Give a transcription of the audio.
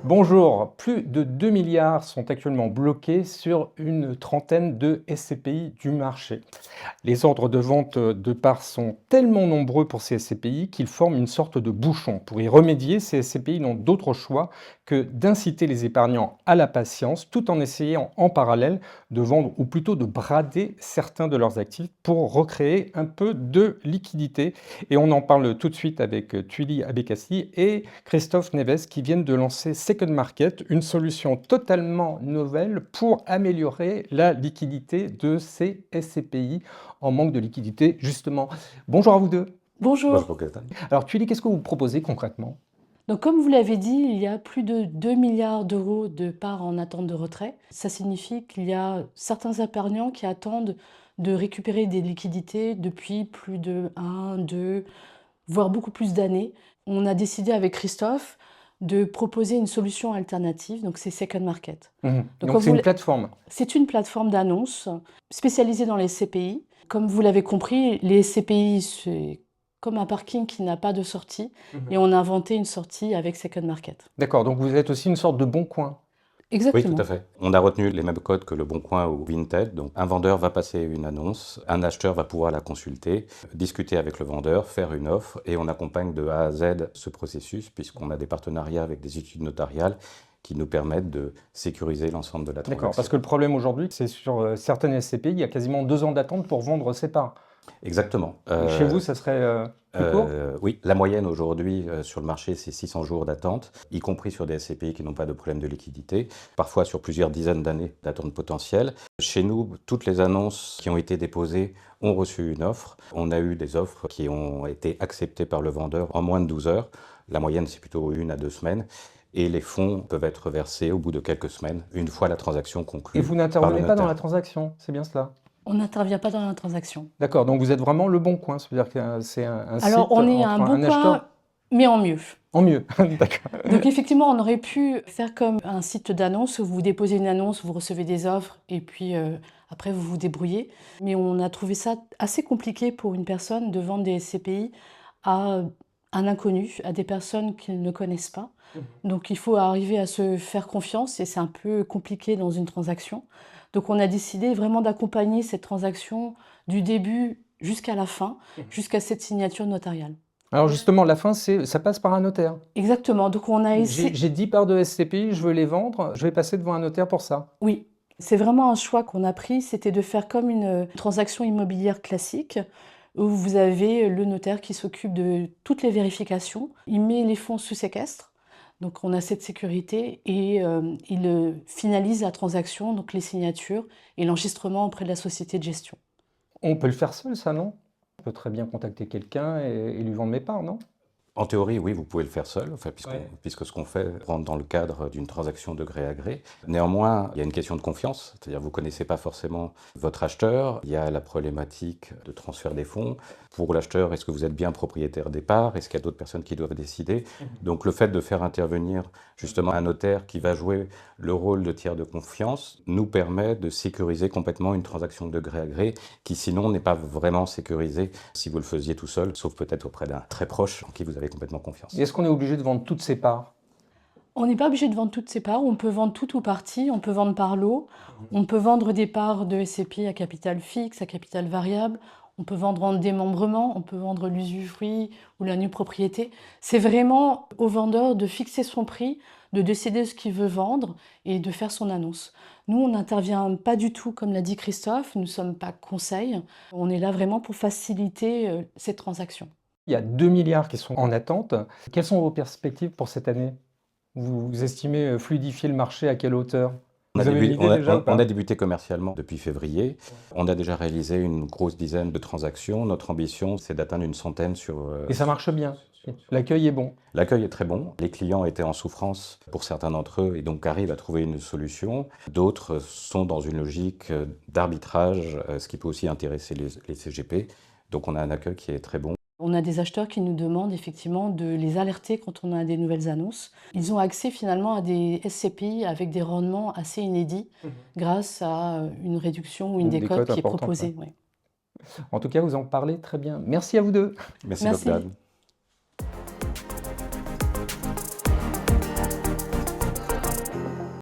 Bonjour, plus de 2 milliards sont actuellement bloqués sur une trentaine de SCPI du marché. Les ordres de vente de parts sont tellement nombreux pour ces SCPI qu'ils forment une sorte de bouchon. Pour y remédier, ces SCPI n'ont d'autre choix que d'inciter les épargnants à la patience tout en essayant en parallèle de vendre ou plutôt de brader certains de leurs actifs pour recréer un peu de liquidité. Et on en parle tout de suite avec Tuili Abekassi et Christophe Neves qui viennent de lancer Second Market, une solution totalement nouvelle pour améliorer la liquidité de ces SCPI en manque de liquidité, justement. Bonjour à vous deux. Bonjour. Bonjour Gaëtan. Alors, Tuili, qu'est-ce que vous proposez concrètement? Donc, comme vous l'avez dit, il y a plus de 2 milliards d'euros de parts en attente de retrait. Ça signifie qu'il y a certains épargnants qui attendent de récupérer des liquidités depuis plus de 1, 2, voire beaucoup plus d'années. On a décidé avec Christophe de proposer une solution alternative, donc c'est Second Market. Donc, c'est une plateforme. C'est une plateforme d'annonce spécialisée dans les SCPI. Comme vous l'avez compris, les SCPI, c'est comme un parking qui n'a pas de sortie, et on a inventé une sortie avec Second Market. D'accord, donc vous êtes aussi une sorte de bon coin. Oui, Exactement. tout à fait. On a retenu les mêmes codes que le Bon Coin ou Vinted. Donc, un vendeur va passer une annonce, un acheteur va pouvoir la consulter, discuter avec le vendeur, faire une offre, et on accompagne de A à Z ce processus, puisqu'on a des partenariats avec des études notariales qui nous permettent de sécuriser l'ensemble de la transaction. D'accord, parce que le problème aujourd'hui, c'est sur certaines SCPI, il y a quasiment 2 ans d'attente pour vendre ses parts. Exactement. Chez vous, ça serait plus court? Oui, la moyenne aujourd'hui sur le marché, c'est 600 jours d'attente, y compris sur des SCPI qui n'ont pas de problème de liquidité, parfois sur plusieurs dizaines d'années d'attente potentielle. Chez nous, toutes les annonces qui ont été déposées ont reçu une offre. On a eu des offres qui ont été acceptées par le vendeur en moins de 12 heures. La moyenne, c'est plutôt 1 à 2 semaines. Et les fonds peuvent être versés au bout de quelques semaines, une fois la transaction conclue. Et vous n'intervenez pas dans la transaction, c'est bien cela? On n'intervient pas dans la transaction. D'accord, donc vous êtes vraiment le bon coin, c'est-à-dire que c'est un site Alors, on est un entre bon un acheteur coin, mais en mieux. en mieux. D'accord. Donc, effectivement, on aurait pu faire comme un site d'annonce où vous déposez une annonce, vous recevez des offres, et puis après, vous vous débrouillez. Mais on a trouvé ça assez compliqué pour une personne de vendre des SCPI à un inconnu, à des personnes qu'ils ne connaissent pas. Donc, il faut arriver à se faire confiance, et c'est un peu compliqué dans une transaction. Donc, on a décidé vraiment d'accompagner cette transaction du début jusqu'à la fin, jusqu'à cette signature notariale. Alors justement, la fin, ça passe par un notaire. Exactement. Donc, on a essayé. J'ai 10 parts de SCPI, je veux les vendre, je vais passer devant un notaire pour ça. Oui, c'est vraiment un choix qu'on a pris, c'était de faire comme une transaction immobilière classique, où vous avez le notaire qui s'occupe de toutes les vérifications. Il met les fonds sous séquestre, donc on a cette sécurité, et il finalise la transaction, donc les signatures et l'enregistrement auprès de la société de gestion. On peut le faire seul, ça, non? On peut très bien contacter quelqu'un et lui vendre mes parts, non? En théorie, oui, vous pouvez le faire seul, enfin, Ouais. puisque ce qu'on fait rentre dans le cadre d'une transaction de gré à gré. Néanmoins, il y a une question de confiance, c'est-à-dire vous ne connaissez pas forcément votre acheteur. Il y a la problématique de transfert des fonds. Pour l'acheteur, est-ce que vous êtes bien propriétaire des parts? Est-ce qu'il y a d'autres personnes qui doivent décider? Donc le fait de faire intervenir justement un notaire qui va jouer le rôle de tiers de confiance nous permet de sécuriser complètement une transaction de gré à gré qui sinon n'est pas vraiment sécurisée si vous le faisiez tout seul, sauf peut-être auprès d'un très proche en qui vous avez complètement confiance. Et est-ce qu'on est obligé de vendre toutes ses parts? On n'est pas obligé de vendre toutes ses parts, on peut vendre tout ou partie, on peut vendre par lot, on peut vendre des parts de SCPI à capital fixe, à capital variable, on peut vendre en démembrement, on peut vendre l'usufruit ou la nue propriété. C'est vraiment au vendeur de fixer son prix, de décider ce qu'il veut vendre et de faire son annonce. Nous, on n'intervient pas du tout, comme l'a dit Christophe, nous ne sommes pas conseil, on est là vraiment pour faciliter cette transaction. Il y a 2 milliards qui sont en attente. Quelles sont vos perspectives pour cette année? Vous estimez fluidifier le marché à quelle hauteur? Vous avez une idée déjà ou On pas? a débuté commercialement depuis février. On a déjà réalisé une grosse dizaine de transactions. Notre ambition, c'est d'atteindre une centaine sur... Et ça marche bien? L'accueil est bon? L'accueil est très bon. Les clients étaient en souffrance pour certains d'entre eux et donc arrivent à trouver une solution. D'autres sont dans une logique d'arbitrage, ce qui peut aussi intéresser les CGP. Donc on a un accueil qui est très bon. On a des acheteurs qui nous demandent effectivement de les alerter quand on a des nouvelles annonces. Ils ont accès finalement à des SCPI avec des rendements assez inédits grâce à une réduction ou une Une décote décote qui est importante, proposée. Ouais. En tout cas, vous en parlez très bien. Merci à vous deux. Merci, Merci. Bogdan.